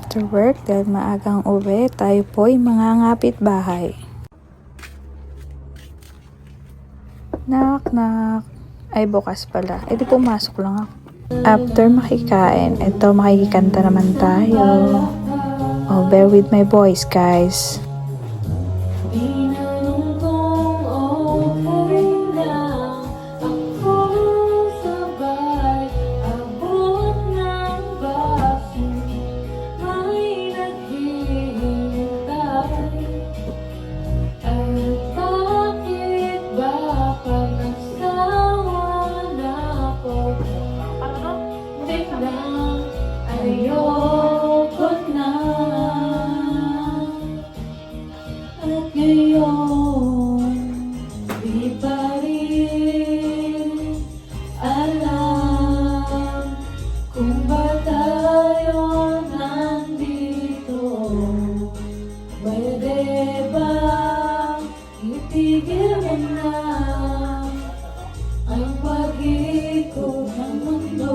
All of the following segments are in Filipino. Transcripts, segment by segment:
after work dahil maagang uwi. Tayo po'y mangangapit bahay. Knock, knock. Ay, bukas pala. E di pumasok lang ako. After makikain, ito makikikanta naman tayo. Oh, bear with my voice, guys. Ayoko na. At ngayon, di pa rin alam kung ba tayo nandito. Pwede ba itigil mo na ang pag-ikot ng mundo?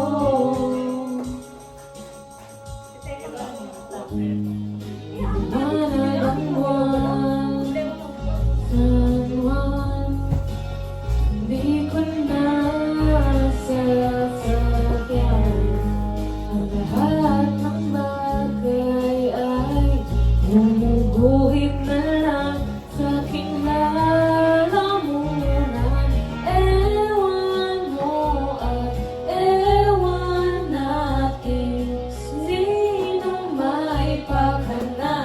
Di ko na sasakyan ang lahat ng bagay ay gumuguhit na lang sa aking lalamunan. Ewan mo at ewan natin sinong may pakana.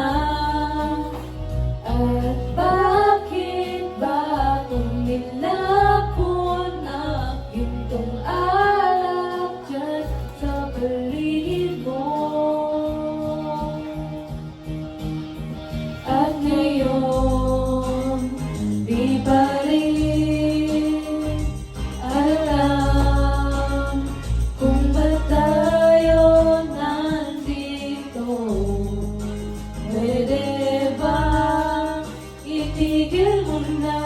At bakit ba kung nilapon ang gintong alak dyan sa paligid mo? At ngayon, di pa rin alam kung ba tayo nandito. Pwede ba itigil mo na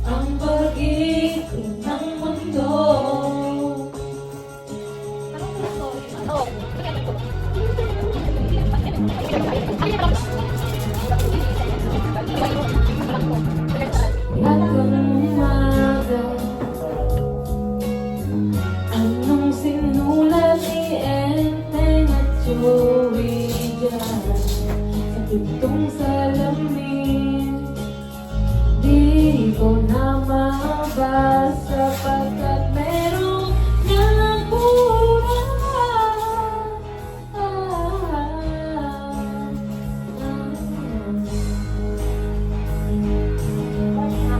ang pag-ikot ng mundo? Hanggang umaga, anong sinulat ni Enteng at Joey dyan sa pintong salamin? Di ko na mabasa pagkat merong nabura.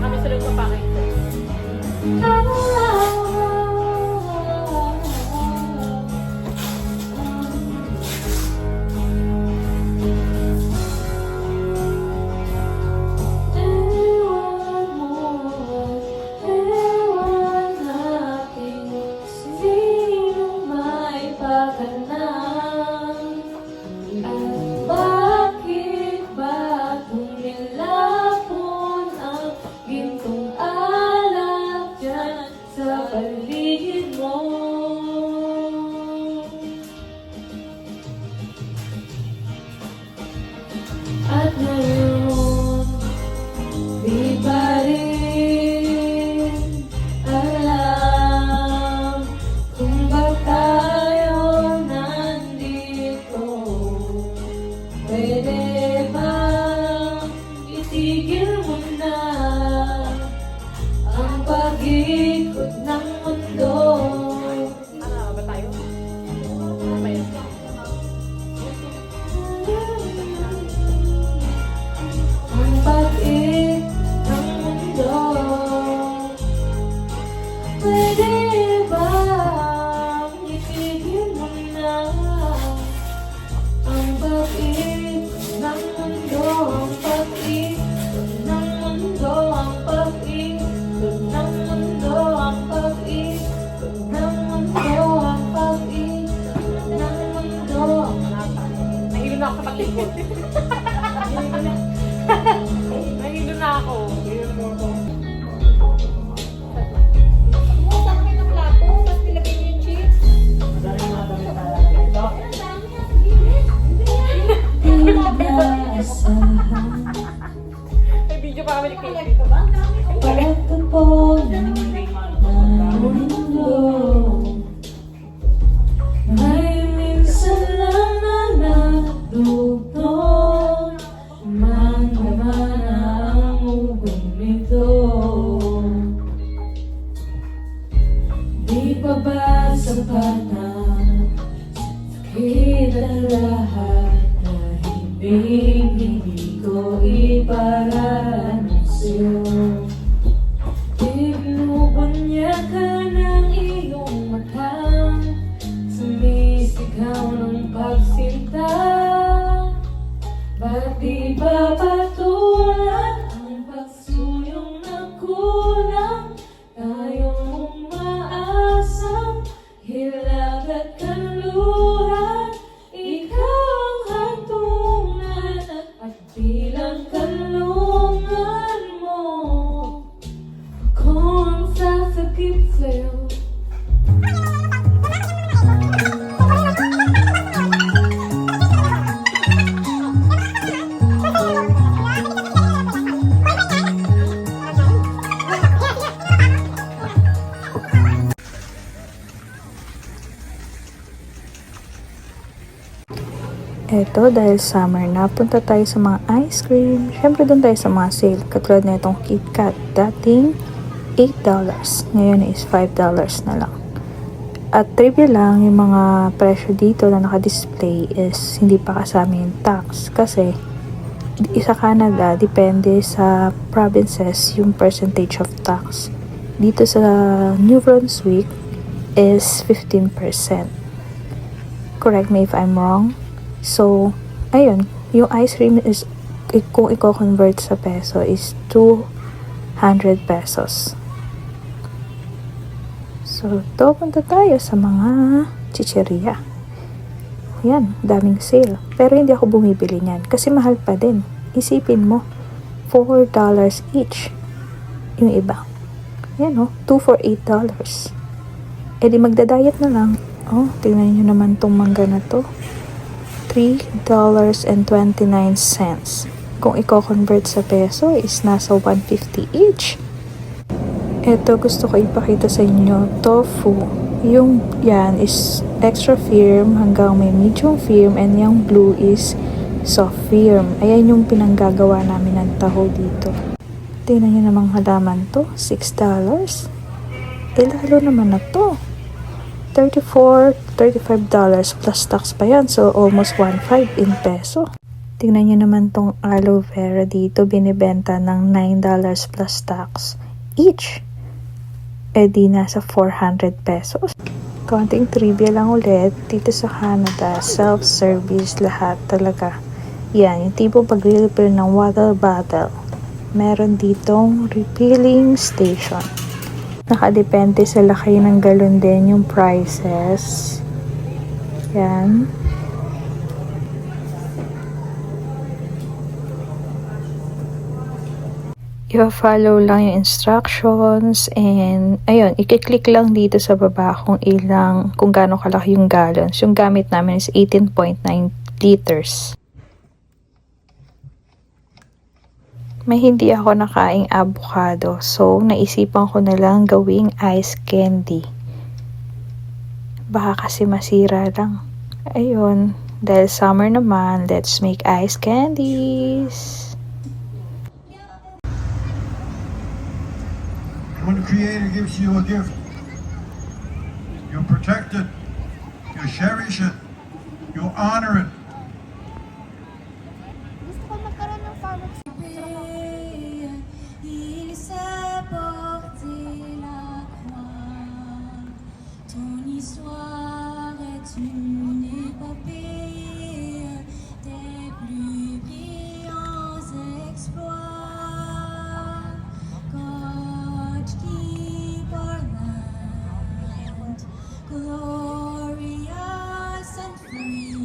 Kami sa loob pa pakita. Ewan mo at ewan natin sinong may pakana. At bakit ba kung nilapon ang gintong alak dyan sa paligid mo? At ngayon, di pa rin alam kung ba tayo nandito. Pwede ba itigil mo na ang pag-ikot ng mundo? Ba tayo? Ang pag-ikot ng mundo. Pwede ba itigil mo na ang pag-ikot ng mundo? Ang pag-ikot ng mundo. Ang pag-ikot ng mundo. Ang pag-ikot ng mundo. Ang pag-ikot ng mundo. Nahilo na ako sa patikot. Nahilo na ako. Kumuha kami ng plato, tapos nilagay niyo yung chips. Dahil mga damit na. Ang dami yan, sige. kami ni Katie. Pagkapon ng mundo ay minsan lang na nadugtong Mangamana ang ugong nito. Di pa ba sapat na sakit ang lahat na hindi ko ipararanas sa'yo? Binubunya ka ng iyong matang sumisigaw ng pagsinta. Ba't di ba patulan ang pagsuyong na kulang? Tayong umaasang hilag at kanluran. Ikaw ang hantungan at bilang kalungan mo. Ako ang sasakit sa'yo. Eto, dahil summer na, punta tayo sa mga ice cream. Siyempre, doon tayo sa mga sale. Katulad na itong KitKat. Dating $8. Ngayon is $5 na lang. At trivia lang, yung mga presyo dito na naka-display is hindi pa kasama yung tax. Kasi, sa Canada, depende sa provinces yung percentage of tax. Dito sa New Brunswick is 15%. Correct me if I'm wrong. So, ayun, yung ice cream is, kung i-convert sa peso, is 200 pesos. So, punta tayo sa mga chicheria. Yan, daming sale. Pero hindi ako bumibili niyan kasi mahal pa din. Isipin mo, $4 each. Yung iba. Yan, 2 for $8. Eh di magda-diet na lang. Oh, tingnan nyo naman tong mangga na to. $3.29. Kung i-convert sa peso is nasa 150 each. Ito gusto ko ipakita sa inyo, tofu. Yung yan is extra firm hanggang may medium firm, and yung blue is soft firm. Ayan yung pinanggagawa namin ng taho dito. Tingnan nyo namang halaman to, $6. Eh lalo naman na to. $35 plus tax pa yan. So, almost 1.5 in peso. Tingnan nyo naman tong aloe vera dito. Binibenta ng $9 plus tax each. Eh di nasa 400 pesos. Konting trivia lang ulit. Dito sa Canada, self-service lahat talaga. Yan, yung tipo pag-refill ng water bottle. Meron ditong refilling station. Nakadepende sa laki ng galon din yung prices. Yan. I-follow lang yung instructions and ayun, i-click lang dito sa baba kung gaano kalaki yung gallons. Yung gamit namin is 18.9 liters. May hindi ako nakaing avocado, so naisipan ko na lang gawing ice candy. Baka kasi masira lang. Ayun, dahil summer naman, let's make ice candies. When the Creator gives you a gift, you protect it, you cherish it, you honor it. Gusto ko magkaroon ng follow. Il s'est porté la croix. Ton histoire est une épopée des plus brillants exploits. God keep our land glorious and free.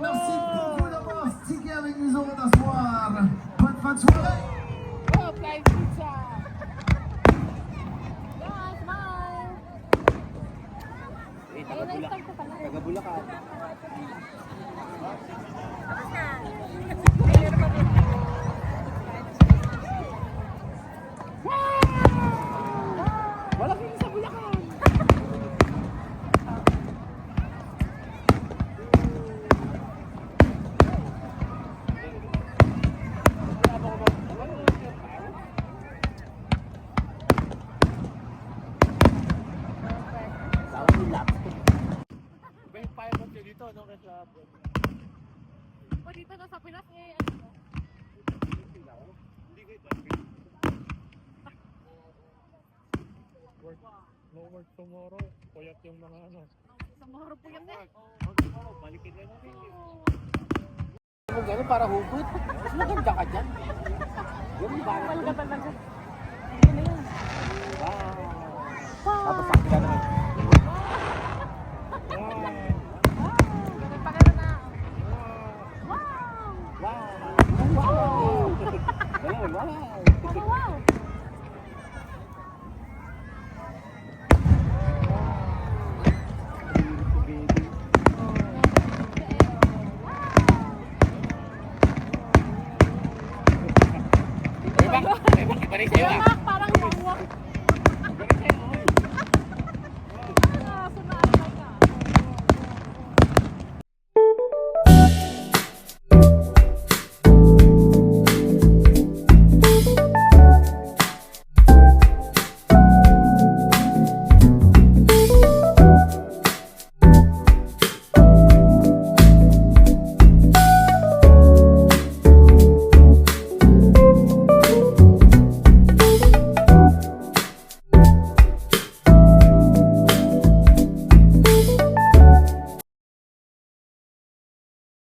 Merci beaucoup d'avoir stické avec nous autres ce soir. Bonne fin de soirée. Dito na sa Pinas eh. No work tomorrow. Puyat yung mga ano. Tomorrow puyat eh. Balikin na natin. Kung gano'n para hugot, mas maganda ka dyan. Yung ba? Malga talaga. Wow. Tapos sakyan